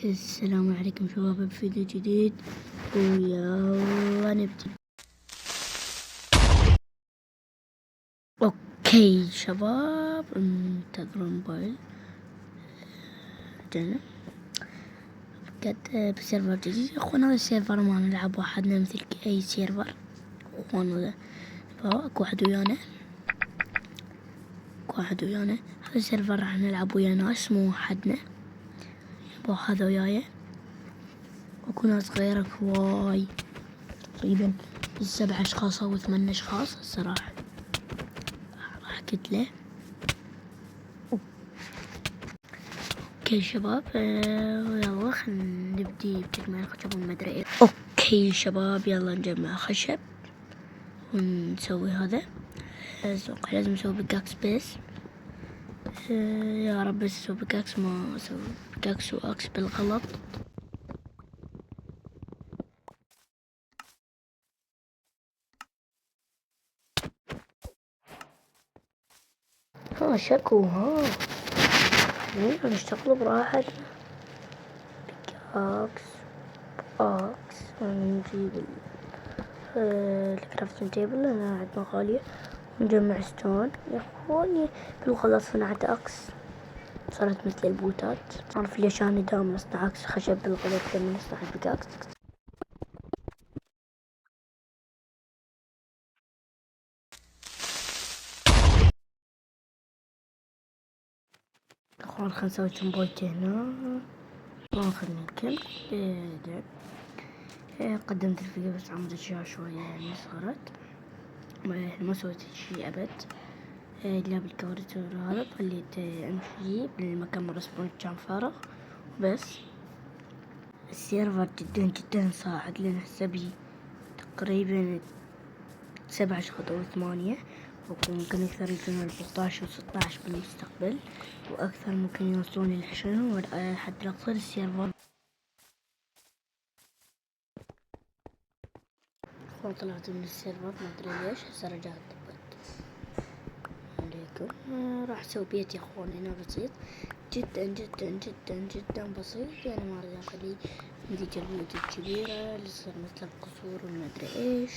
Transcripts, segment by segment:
السلام عليكم شباب، بفيديو جديد ويلا نبدأ. اوكي شباب، انتظروا الموبايل جنة قد بسيرفر جديد. اخوان هذا السيرفر ما نلعب وحدنا مثل اي سيرفر. اخوان هذا اكو واحد ويانا هذا السيرفر راح نلعب ويا ناس مو وحدنا. هذا وياي اكو ناس غيرك هواي، تقريبا 7 اشخاص او 8 اشخاص. الصراحة راح كتلة. اوكي شباب، يلا خلينا نبدي بتجميع الخشب ومدري ايه. اوكي شباب يلا نجمع خشب ونسوي هذا. اتوقع لازم نسوي بيكاكس بس. يا رب بس اسوي بيكاكس، ما اسوي بيكاكس واكس بالغلط. ها شكو نشتغل براحتنا. بيكاكس اكس ونجيب الكرافتنج تيبل. انا عندنا غالية. نجمع ستون يا اخواني. بالغلط صنعت اكس، صارت مثل البوتات. عارف ليش انا دائما اصنع اكس خشب بالغلط لما اصنع البيكاكس؟ اخوان خلنا نسوي جمبويت هنا. خلنا نكمل. قدمت الفيديو بس عملت اشياء شوية يعني صغرت، ما سويت شي ابد. جاب الكورتور هذا خليت امشي بالمكان مرة سبون كان فارغ بس. السيرفر جدا صاعد لنا حسابي تقريبا 7 اشخاص او 8، وممكن اكثر يكونوا 14 و16 بالمستقبل، واكثر ممكن يوصلون ل20 حتى اقصد السيرفر. طلعت من السيرفر ما ادري ليش، هسه رجعت ثبت عليكم. راح اسوي بيت يا اخوان هنا بسيط جدا بسيط، يعني ما اريد اخلي نتيجة البيوت الكبيرة اللي تصير مثل القصور وما ادري ايش.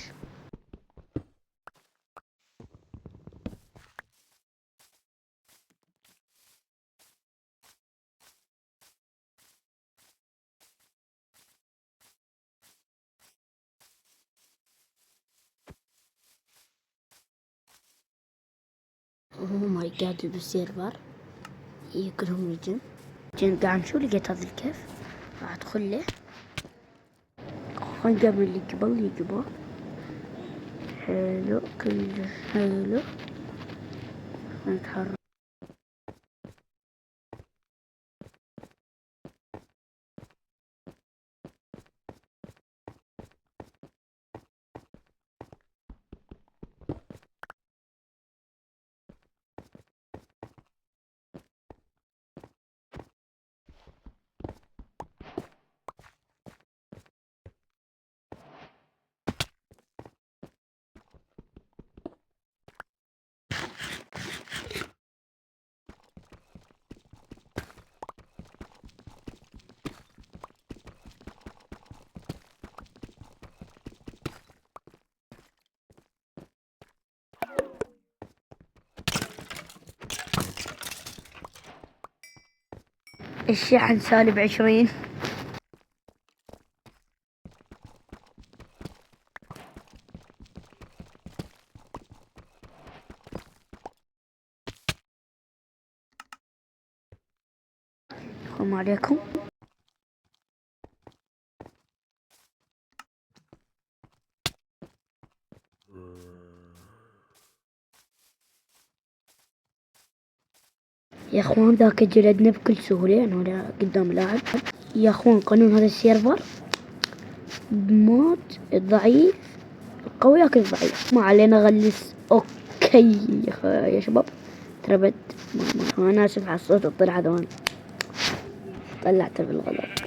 اوه ماي جاد، بالسيرفر يكرهون الجن قاعد شو لقيت هذا الكيف. راح ادخل له. خلينا نقابل اللي قبل يجيبه. حلو كلش حلو. نتحرك. الشحن -20. السلام عليكم. يا اخوان ذاك جلدنا بكل سهولة، يعني هنا قدام اللاعب. يا اخوان قانون هذا السيرفر بموت الضعيف القوي ياكل الضعيف، ما علينا غلس. اوكي يا شباب تربت. انا اسف على الصوت الطلع هذا، طلعته بالغلط.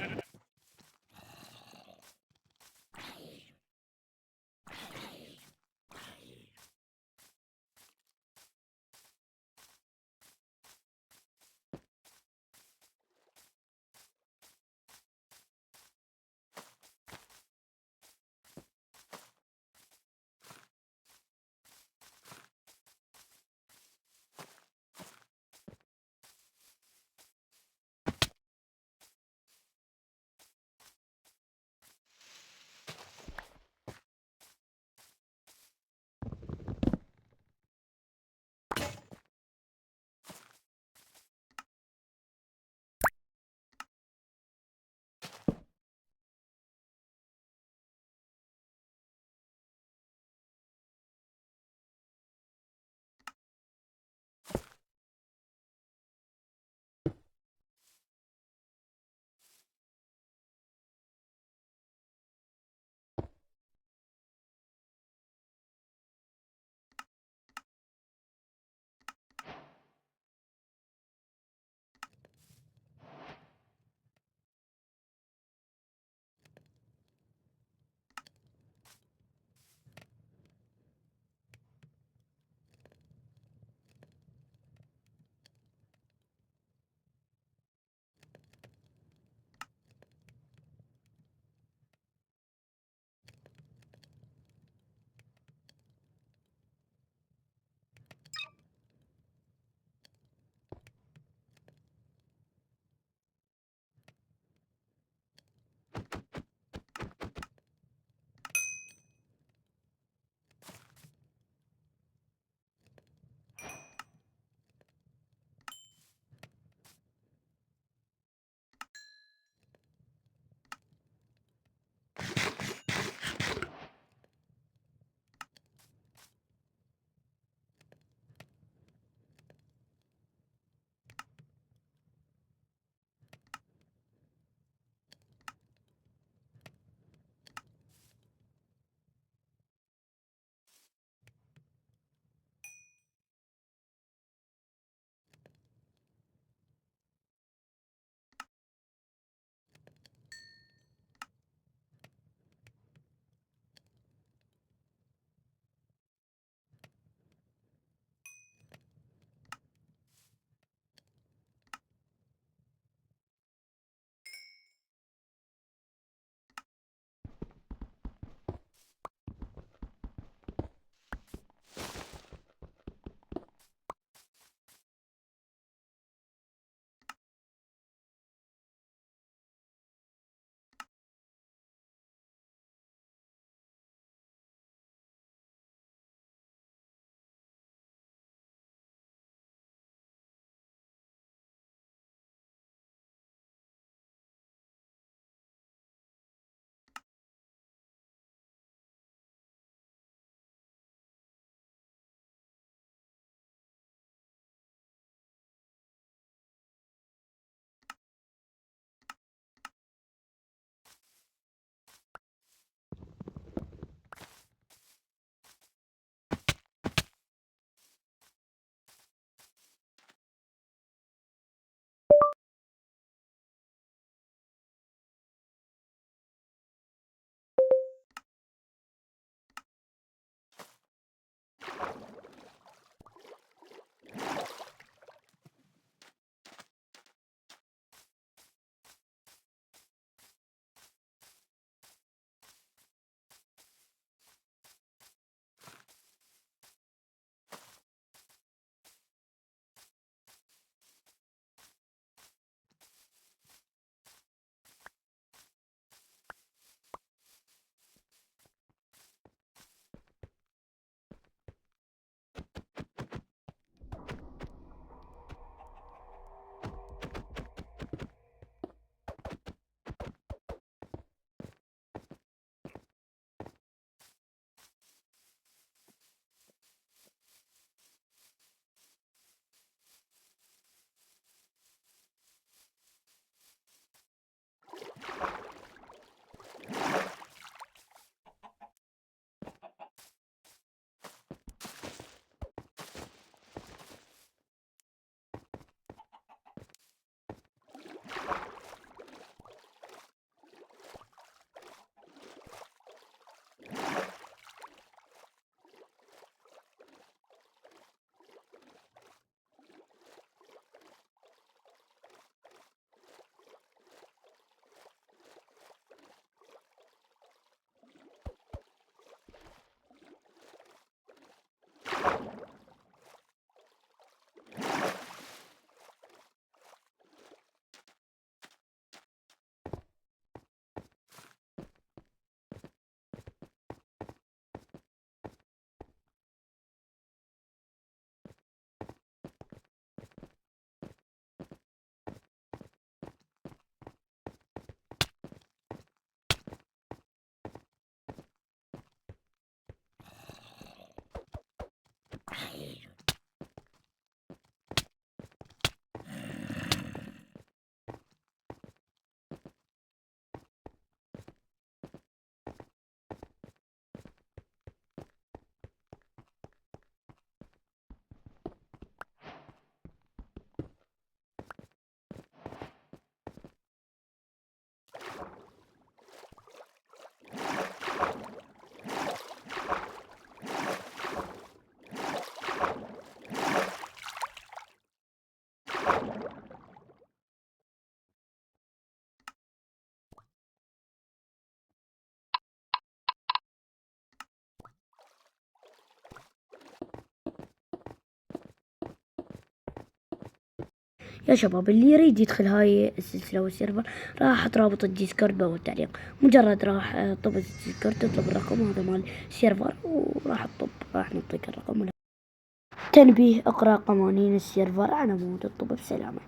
يا شباب اللي يريد يدخل هاي السلسلة والسيرفر راح احط رابط الديسكورد بالتعليق. مجرد راح طب الديسكورد تطلب الرقم هذا مال السيرفر وراح تطب، راح نعطيك الرقم. تنبيه: اقرأ قوانين السيرفر على مود الطب بسلامة.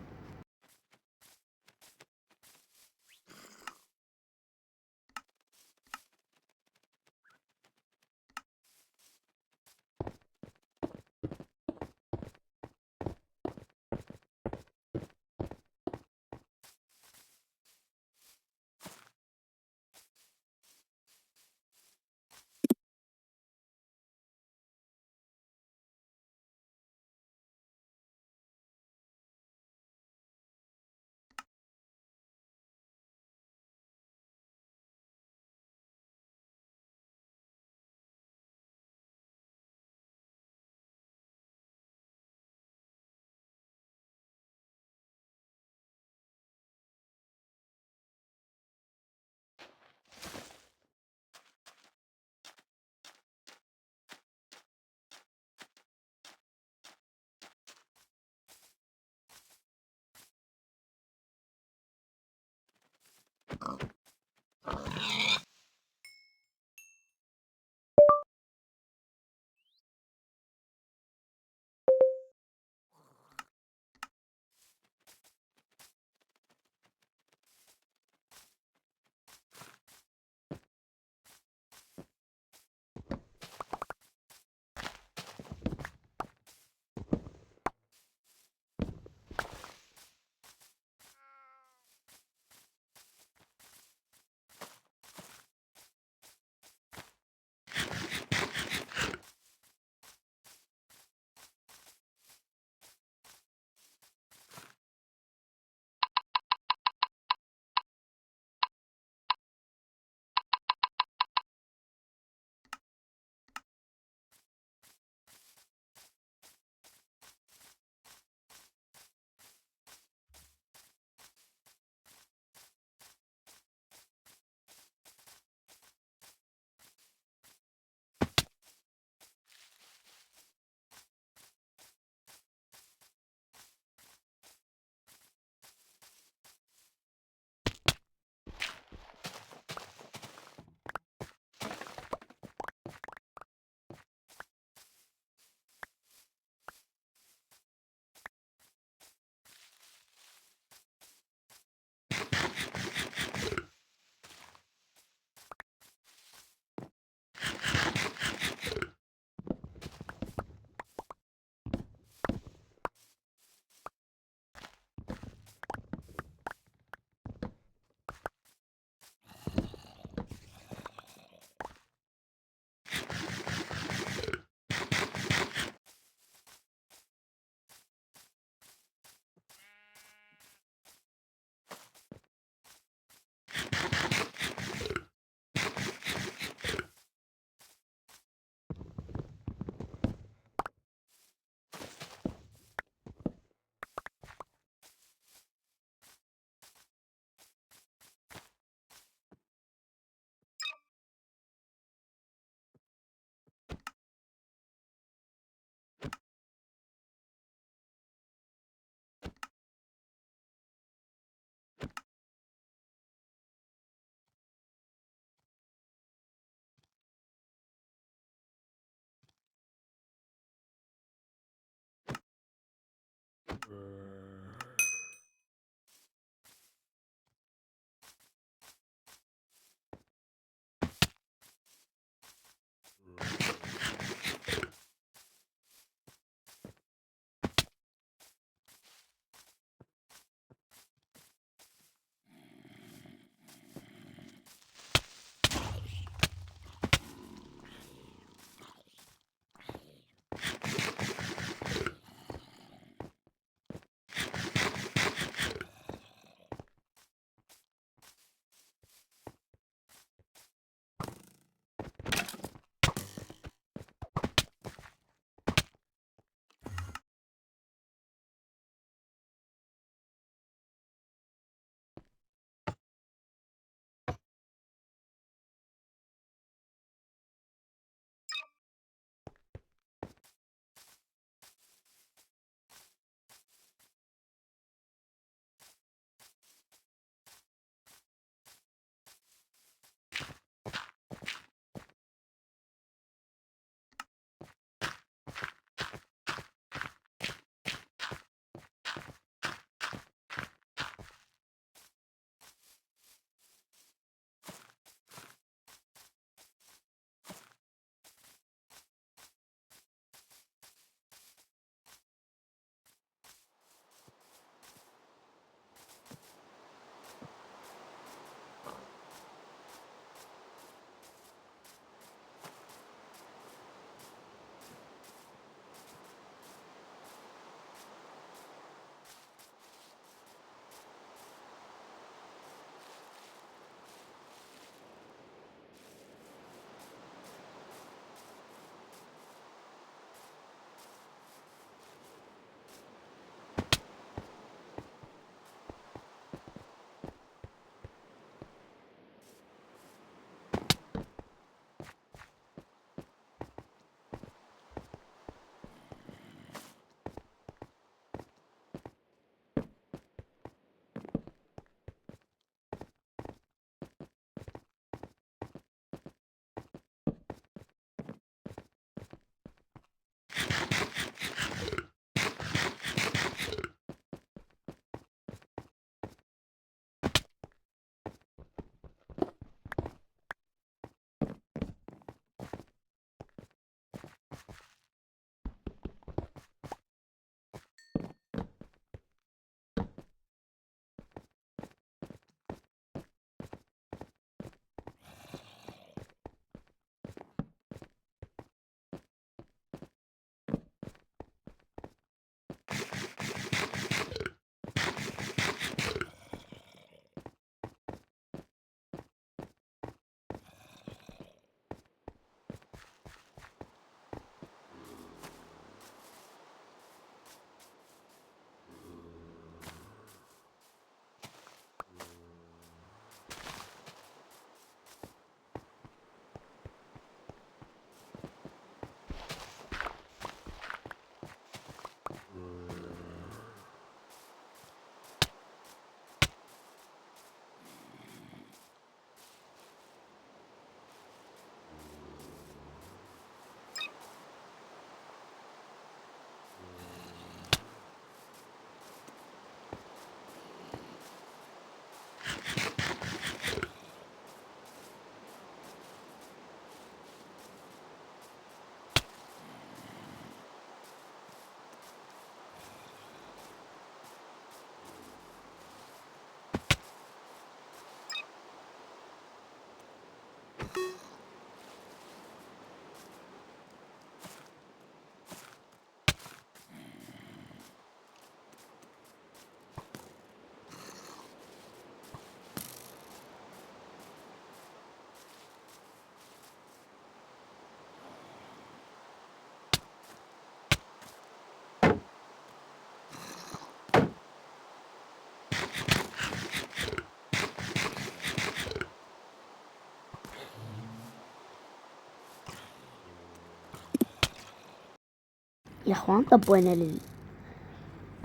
يا اخوان طبينا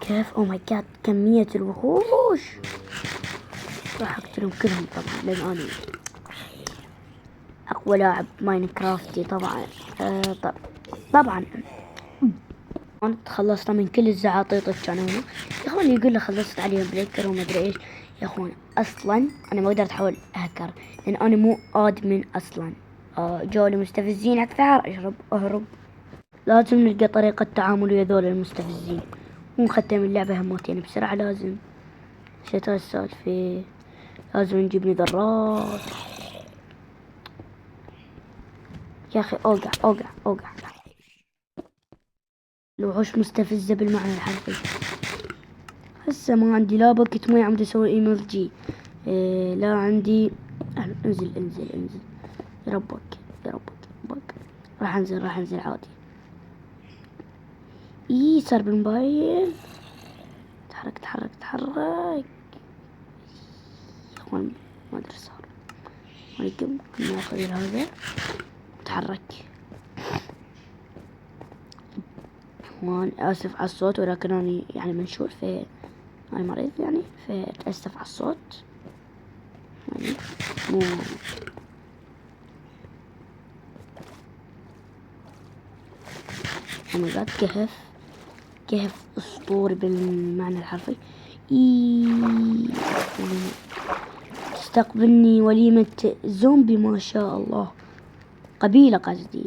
كيف او ماي جاد كمية الوحوش. راح اقتلهم كلهم طبعا لان انا اقوى لاعب ماينكرافتي طبعا. طبعا انا تخلصنا من كل الزعاطيط اللي كانوا هنا. يا اخوان يقول لي خلصت عليهم بريكر وما ادري ايش. يا اخوان اصلا انا ما قدرت احول هكر لان انا مو ادمن اصلا. جولي مستفزين اكثر. اشرب اهرب. لازم نلقى طريقة تعامل ويا ذول المستفزين. مو نختم اللعبة هموتين بسرعة. لازم شتا السالفة. لازم نجيب نذرات. يا اخي اوقع اوقع اوقع. الوحوش مستفزة بالمعنى الحرفي. هسه ما عندي لا باكت مي عم اسوي ايمرجي. لا عندي. انزل انزل انزل. يا ربك يا ربك. راح انزل عادي. صار بالموبايل. تحرك. اخوان ما ادري صار. عليكم ناخذ هذا. تحرك. اخوان اسف على الصوت ولكن اني يعني منشور في انا مريض يعني فاتأسف على الصوت يعني مو اوميجاد. كهف اسطوري بالمعنى الحرفي. تستقبلني وليمة زومبي ما شاء الله. قبيلة قصدي.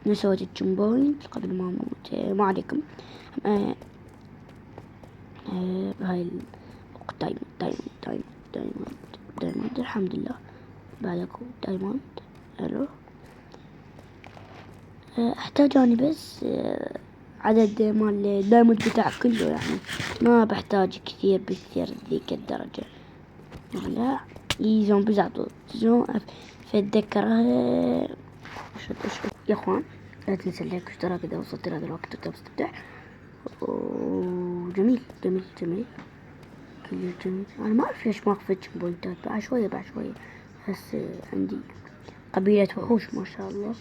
نسوت الجمبوينت قبل ما اموت. ما عليكم. بهاي دايموند الحمد لله. بعدكم دايموند. حلو. احتاج اني بس عدد مال دايموند بتاع كله يعني ما بحتاج كثير ذيك الدرجة. لا زومبي زعطوا فاتذكرها. يا اخوان لا تنسى اللايك واشتراك اذا وصلت لهذا الوقت تقدر تفتح. جميل كله جميل. انا ما اعرف ليش ما اخفت بوينتات. بعد شوية بس عندي قبيلة وحوش ما شاء الله.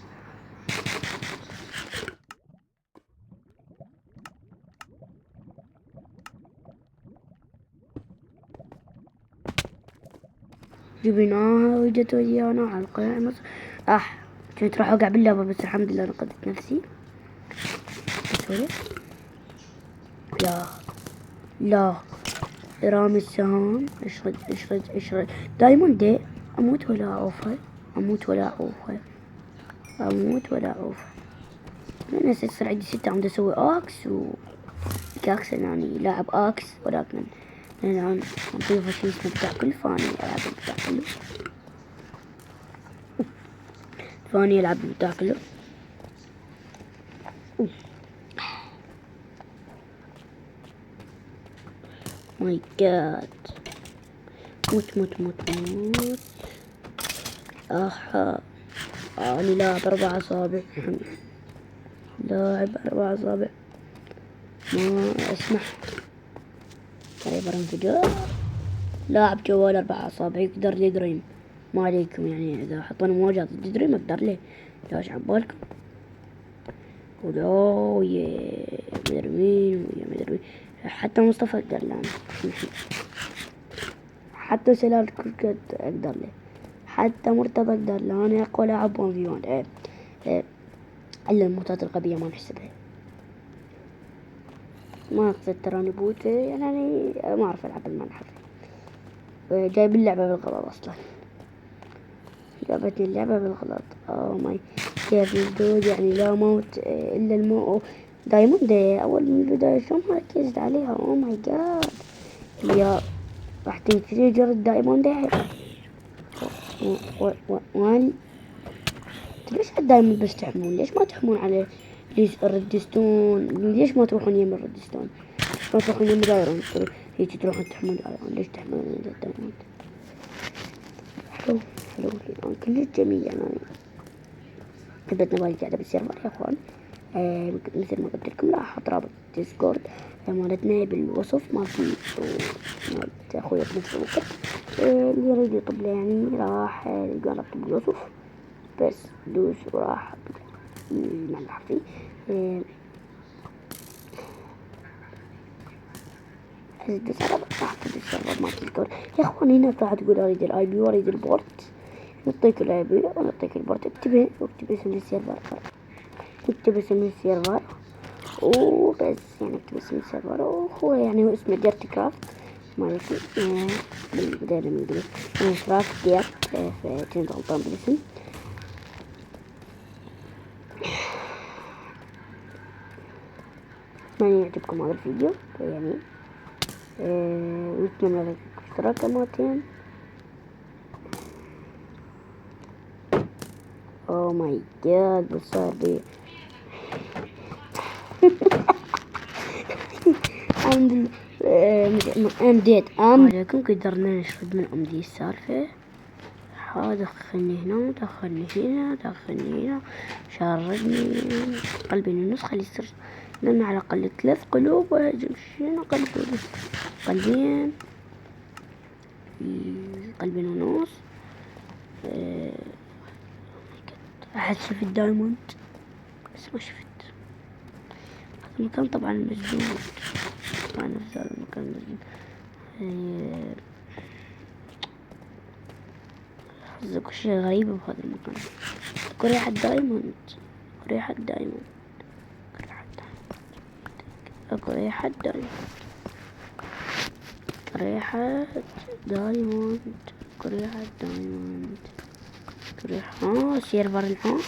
جبناها وجت ويانا على القائمة. كنت راح اوقع باللعبة بس الحمد لله نقذت نفسي. لا رامي السهام. اشرد دايموند. اموت ولا اوفى. انا صار عندي 6 عم اسوي اكس كاكس يعني لاعب اكس ولكن الان نضيف شيء اسمه بتاع كل فاني العب بتاع كله. فاني يلعب بتاع كله. ماي جاد. موت. اني لاعب 4 أصابع. ما اسمح. سايبر انفجار. لاعب جوال 4 أصابع يقدر لي دريم. ما عليكم يعني اذا حطوني مواجهة ضد دريم اقدر ليه. ليش عبالكم. ولا يا مدري مين. حتى مصطفى اقدر له. حتى سلال كركت اقدر له. حتى مرتضى اقدر له. انا اقوى لاعب 1v1. الا الموتات الغبية ما نحسبها. ما اقصد تراني بوت يعني ما اعرف العب المنحف. جايب اللعبة بالغلط اصلا. جابتني اللعبة بالغلط. ماي كيف الدود يعني لا موت الا الموت. دايموند اول من البداية شلون ما ركزت عليها. ماي جاد. هي راح تنفجر الدايموند. ليش الدايموند بس تحمون. ليش ما تحمون على الريدستون. ليش ما تروحون يم الريدستون. ما تروحون يم دايرون. هيك تروحون تحمون دايرون. ليش تحمون الدايموند. حلو الآن كلش جميل يعني. بدنا نبغى قاعدة بالسيرفر يا اخوان. مثل ما قلت لكم راح احط رابط ديسكورد مالتنا بالوصف مالتي مالت اخويا بنفس الوقت. اللي يريد يطلب يعني راح يلقى رابط بالوصف بس دوس وراح المعنى الحرفي. بس أنا بحفظ السيرفر مالت الكور يا إخوان. هنا راح تقول أريد الآي بي وأريد البورت، نعطيك الآي بي ونعطيك البورت. اكتب اسم السيرفر، اكتب اسم السيرفر وبس، يعني اكتب اسم السيرفر وهو يعني هو اسمه ديرت كرافت مالتي بالبداية بالإنجليزي. كرافت ديرت، كنت غلطان بالاسم. أتمنى يعجبكم هذا الفيديو يعني، وأتمنى لكم اشتراك مرتين. اوه ماي جاد بس صار بي امديت عليكم. قدرنا نشرد من امدي السالفة. دخلني هنا ودخلني هنا، دخلني هنا، شردني قلبين النص. خلي يصير لنا على الاقل 3 قلوب ومشينا قلبين قلبين ونص. احد شفت الدايموند بس ما شفت هذا المكان طبعا مسدود. طبعا نفس هذا المكان مسدود. حظك شيء غريب بهذا المكان. ريحة دايموند، ريحة دايموند، اكو ريحة دايموند، ريحة دايموند، ريحة دايموند، ريحة سيرفر العود،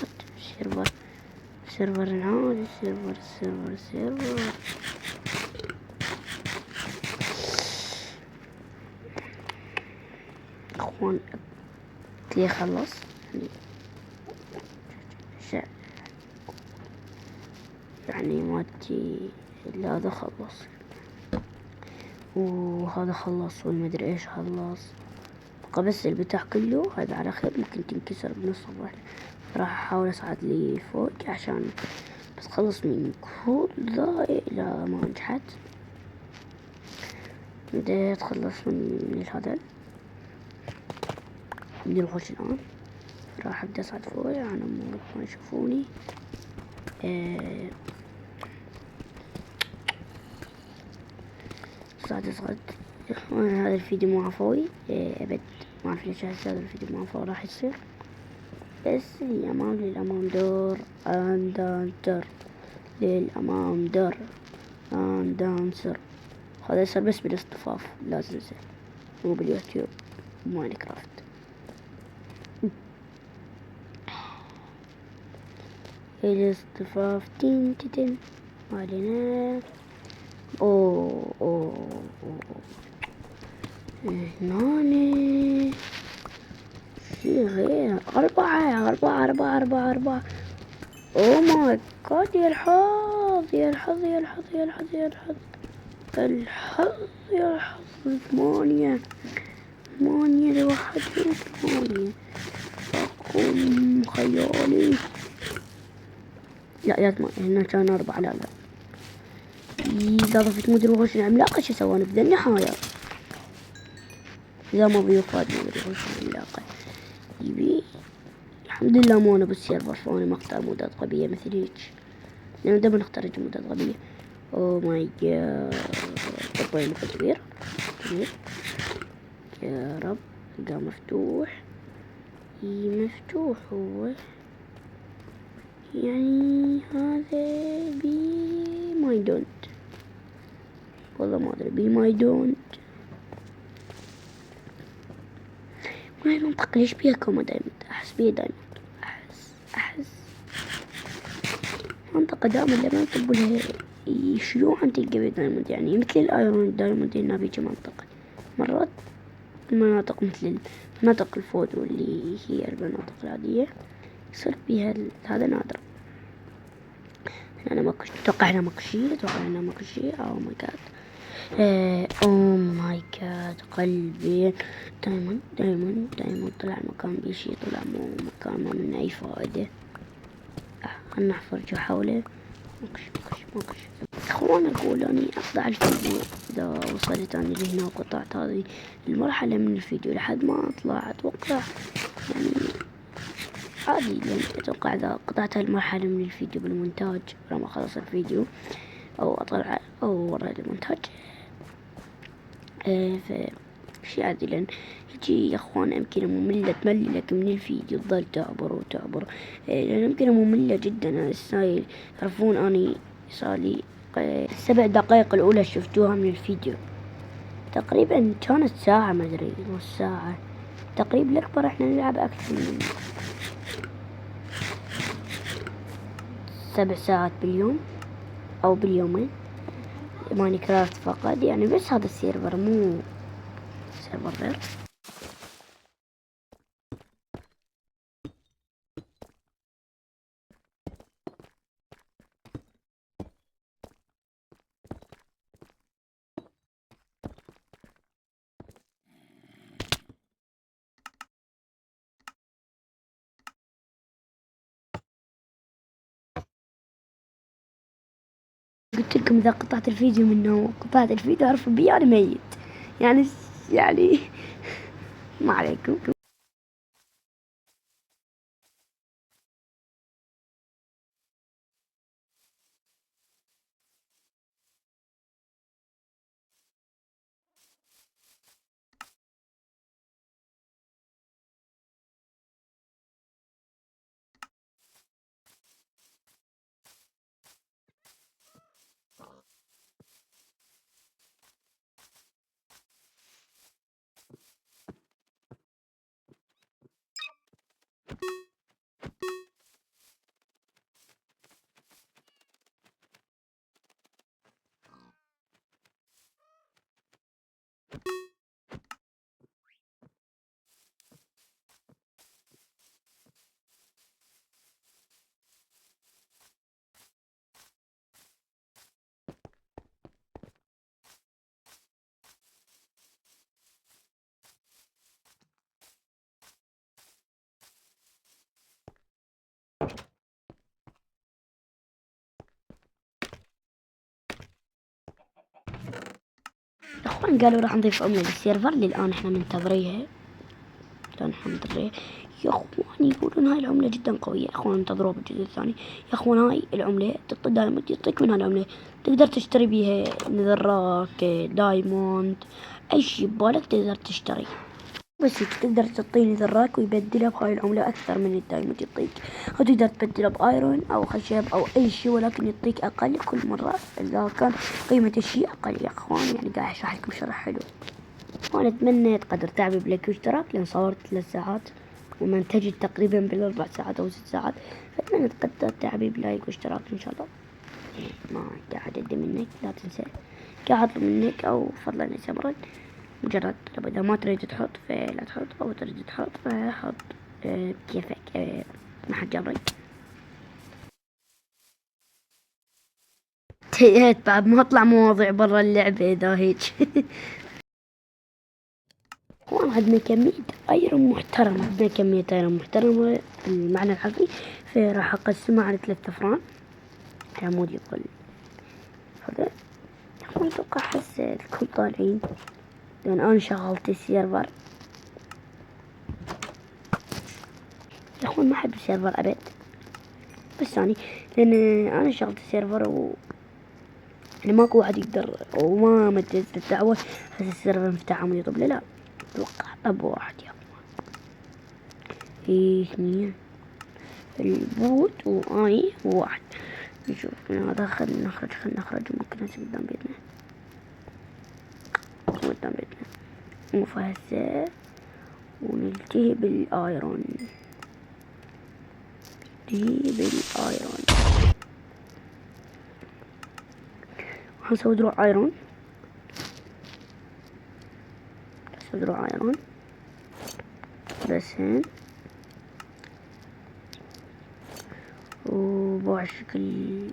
سيرفر العود، سيرفر اخوان ليه خلص يعني مالتي هذا خلص وهذا خلص والمدري ايش خلص. بقى بس البتاع كله هذا على خير ممكن تنكسر بنص الواحد. راح احاول اصعد لي فوق عشان بس خلص من كل ذا. لا ما نجحت. بديت اتخلص من الهذا من الوحوش الان. راح ابدا اصعد فوق يعني ما يشوفوني. صعد هذا الفيديو مو عفوي ابد. ما اعرف ليش هذا الفيديو مو عفوي راح يصير. بس للامام دور اندانتر، للامام دور اندانسر. هذا يصير بس بالاصطفاف لازم يصير مو باليوتيوب ماينكرافت. الاصطفاف تين تين ما علينا. اوه هناني في غير 4. اوه ماي جاد يا الحظ يا الحظ يا الحظ يا الحظ يا الحظ الحظ يا الحظ. 8 لواحد 8. أقوم خيالي. لا هنا كان 4. لا إذا ضفت مدير الغش العملاقة شو سوى نبدأ النهاية. إذا ما بيوفاد مدير الغش العملاقة يبي الحمد لله مو أنا بالسيرفر فاني ما اختار مودات غبية مثل هيك لأنه دائما نختار مودات غبية. اوه ماي جاد طبعا كبير يا رب. ده مفتوح هو يعني هذا بي ماي دونت والله ما ادري بي ماي دونت. ما هي منطقة ليش بيها كوما دايموند. احس بيها دايموند. احس منطقة دائما لما يطبوا لها يشيلوها تلقى بيها دايموند يعني مثل الايرون دايموند. هنا بيجي منطقة مرات المناطق مثل مناطق الفود واللي هي المناطق العادية يصير بيها هذا نادر. هنا ماكو اتوقع هنا ماكو شي. اوه ماي جاد اوه ماي جاد قلبي. دايموند طلع مكان بيشي. طلع مو مكان ما منه اي فائدة. خلنا نحفر جو حوله. ماكش اخوان اقول اني اقطع الفيديو اذا وصلت اني لهنا وقطعت هذه المرحلة من الفيديو لحد ما اطلع اتوقع يعني عادي، لأن أتوقع إذا قطعت هالمرحلة من الفيديو بالمونتاج لما خلص الفيديو أو أطلع أو ورا المونتاج فشي عادي، لأن هيجي يا أخوان أمكنة مملة تمللك من الفيديو تظل تعبر وتعبر، لأن أمكنة مملة جدا. أنا السايل تعرفون أني صارلي 7 دقائق الأولى شفتوها من الفيديو تقريبا كانت ساعة، ما أدري نص ساعة تقريبا. الأكبر إحنا نلعب أكثر من 7 ساعات باليوم أو باليومين ماينكرافت فقط يعني، بس هذا السيرفر مو سيرفر غير. قلت لكم إذا قطعت الفيديو منه قطعت الفيديو أعرف بي أنا ميت يعني ما عليكم. اخوان قالوا راح نضيف عملة للسيرفر اللي الان احنا منتظريها، يا اخوان يقولون هاي العملة جدا قوية. يا اخوان انتظروها بالجزء الثاني. يا اخوان هاي العملة تعطي دايموند، يعطيك من هالعملة تقدر تشتري بيها نذراك دايموند، اي شي ببالك تقدر تشتري، بس هيك تقدر تعطيني ذراك ويبدلها بهاي العملة أكثر من الدايموند يعطيك، أو تقدر تبدلها بأيرون أو خشب أو أي شي، ولكن يعطيك أقل كل مرة إذا كان قيمة الشي أقل. يا أخوان يعني قاعد أشرح لكم شرح حلو، وأنا أتمنى تقدر تعبي بلايك واشتراك، لأن صورت 3 ساعات ومنتجت تقريبا بال4 ساعات أو 6 ساعات، فأتمنى تقدر تعبي بلايك واشتراك إن شاء الله. ما قاعد أدي منك لا تنسى، قاعد أطلب منك أو فضلا ليس أمرا مجرد طلب. إذا ما تريد تحط فلا تحط، أو تريد تحط فحط بكيفك، ما حد جبرك. تيت بعد ما اطلع مواضيع برا اللعبة إذا هيك هو عندنا كمية ايرون محترمة، عندنا كمية ايرون محترمة بالمعنى الحرفي، فراح اقسمها على 3 افران عمود يقول هذا. أخوان اتوقع احس الكل طالعين لان انا شغلت السيرفر. يا اخوان ما احب السيرفر ابد، بس ثاني لان انا شغلت السيرفر يعني ماكو واحد يقدر، وما مديت الدعوة هسه السيرفر مفتاح عمود يطب لا اتوقع طب واحد يا اخوان. اثنين البوت واني وواحد. نشوف من هذا، خلنا نخرج ممكن هسه قدام بيتنا نوقف هسه ونلتهي بالايرون. هنسوي دروع ايرون، بس هين وبهالشكل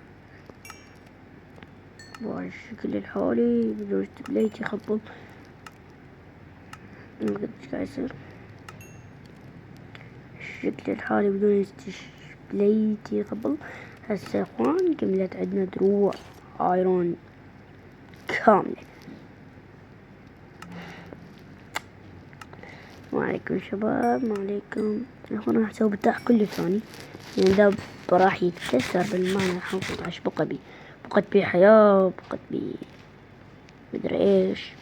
الحالي بدون بليت يخبط. نقدر ايش قاعد يصير الشكل الحالي بدون بليت يخبط. هسه يا اخوان كملت عندنا دروع ايرون كاملة، ما عليكم شباب، ما عليكم. الآن راح أسوي بتاع كله ثاني، يعني ذا راح يتكسر بالماء، راح نحط بقت بيه حياة، بقت بيه مدري ايش.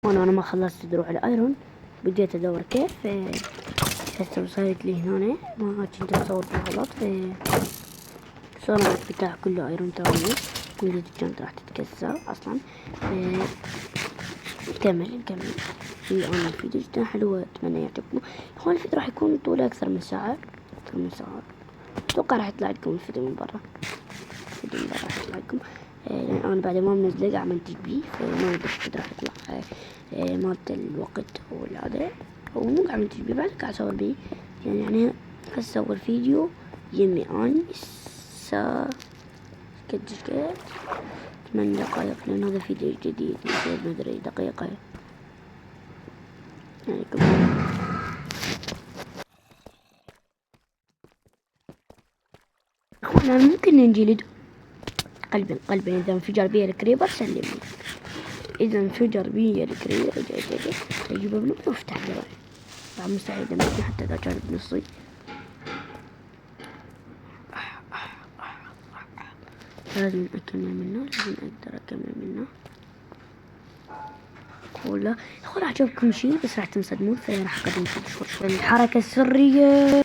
وانا ما خلصت دروع الايرون بديت ادور كيف هسه وصلت لي هنا ما كنت اصور بالغلط صار بتاع كله ايرون تاني كل كانت راح تتكسر اصلا. نكمل الان الفيديو جدا حلو اتمنى يعجبكم. هون الفيديو راح يكون طوله اكثر من ساعة اتوقع راح يطلع لكم الفيديو من برا راح يطلع لكم لان انا بعد ما منزله قاعد منتج بيه فما ادري راح يطلع مالت الوقت او هذا او مو قاعد منتج بيه بعد قاعد اصور بيه يعني هسه اول فيديو يمي اني هسه قد 8 دقائق لان هذا فيديو جديد يصير مدري دقيقة يعني كمان. اخوانا ممكن ننجلد قلبا اذا انفجر بي الكريبر سلمني. اذا انفجر بي الكريبر اجيب ابنه وافتح جرار طبعا مستحيل دمجني حتى اذا كان بنصي. لازم اكمل منه لازم اقدر اكمل منه. ولا يقول عجبكم شي بس راح تنصدمون فراح اقدم لكم شوي الحركة السرية.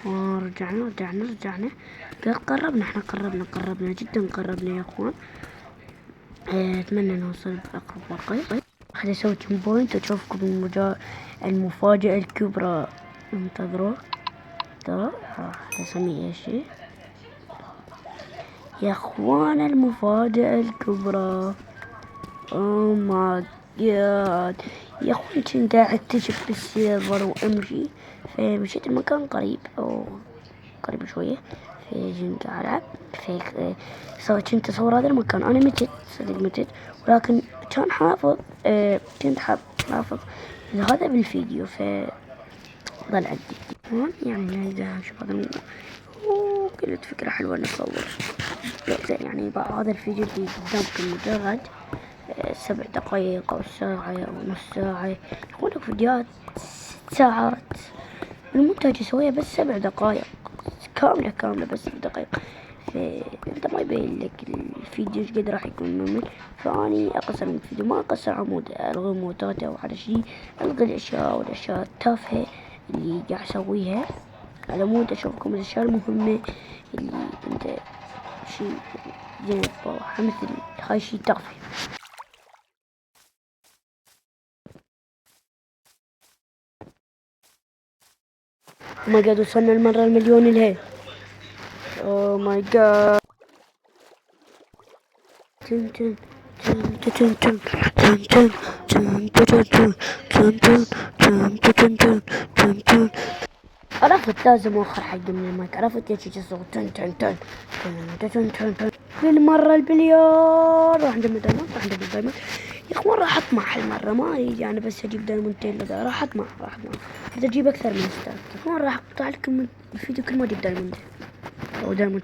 ورجعنا قد قربنا، احنا قربنا جدا، قربنا يا اخوان. اتمنى نوصل بأقرب وقت. راح اسوي تيم بوينت واشوفكم المفاجأة الكبرى. انتظروا. ترى راح اسميه ايش يا اخوان؟ المفاجأة الكبرى. اوه ماي جاد يا اخوان، كنت اكتشف بالسيرفر وامشي، فمشيت المكان قريب او قريب شوية، في كنت العب في كنت اصور هذا المكان. انا متت صدق متت، ولكن كان حافظ كنت حافظ هذا بالفيديو، ضل عندي يعني. لا شوف هذا قلت فكرة حلوة نصور يعني بعد هذا الفيديو اللي قدامكم مجرد 7 دقايق أو ساعة أو نص ساعة. يكون لك فيديوهات 6 ساعات، المونتاج يسويها بس 7 دقايق كاملة بس 7 دقايق. فانت ما يبين لك الفيديو ايش قد راح يكون ممل، فاني اقصر من الفيديو، ما اقصر عمود، الغي موتات او على شيء، الغي الاشياء والاشياء التافهة اللي قاعد اسويها على مود اشوفكم الاشياء المهمة اللي انت شيء زين بروحها، مثل هاي شيء تافه. ما قد وصلنا المرة المليون الهي. اوه ماي جاد. تن تن تن تن تن تن تن تن تن تن تن تن تن تن. عرفت لازم اوخر حق من المايك، عرفت ليش يجي صوت تن تن تن تن تن تن تن بالمرة البليار. راح ندمر دايموند، يا اخوان راح اطمع هالمرة، ما يجي انا بس اجيب دايموندين لذا، راح اطمع حتى اجيب اكثر من ستار. يا اخوان راح اقطع لكم الفيديو كل ما اجيب دايموند او دايموند.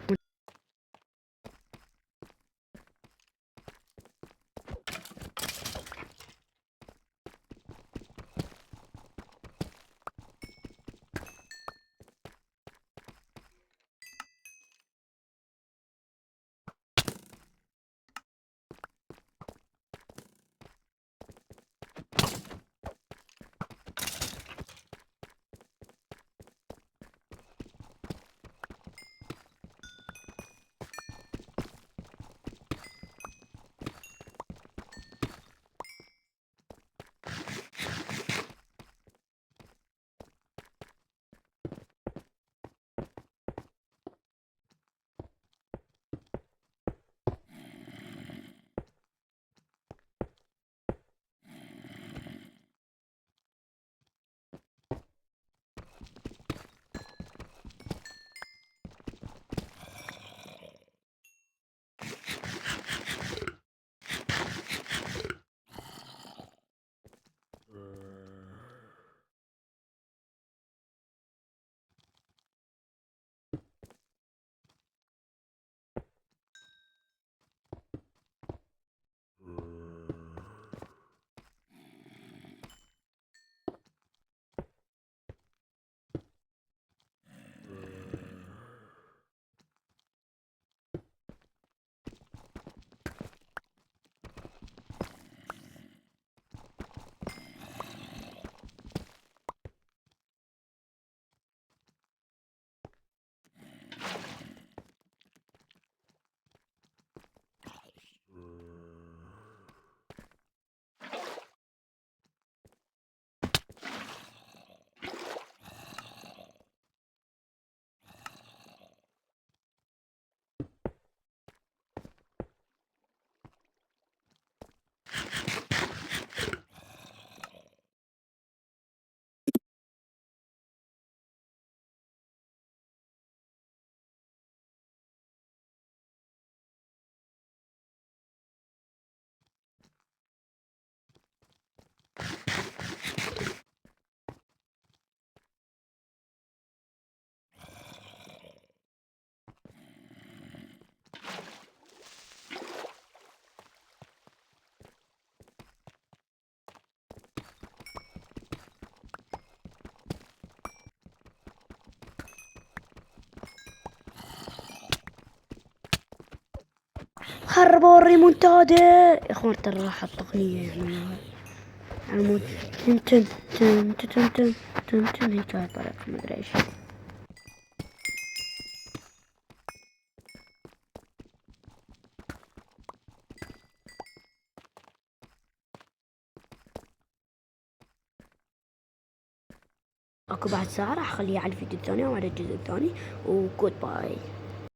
خربوا الريمونتادا يا اخوان، ترى راح التقنية يعني الموت. تن تن تن تن تن تن تن هيك هاي طريقة مدري ايش. اكو بعد ساعة راح اخليها على الفيديو الثاني وعلى الجزء الثاني، وجود باي.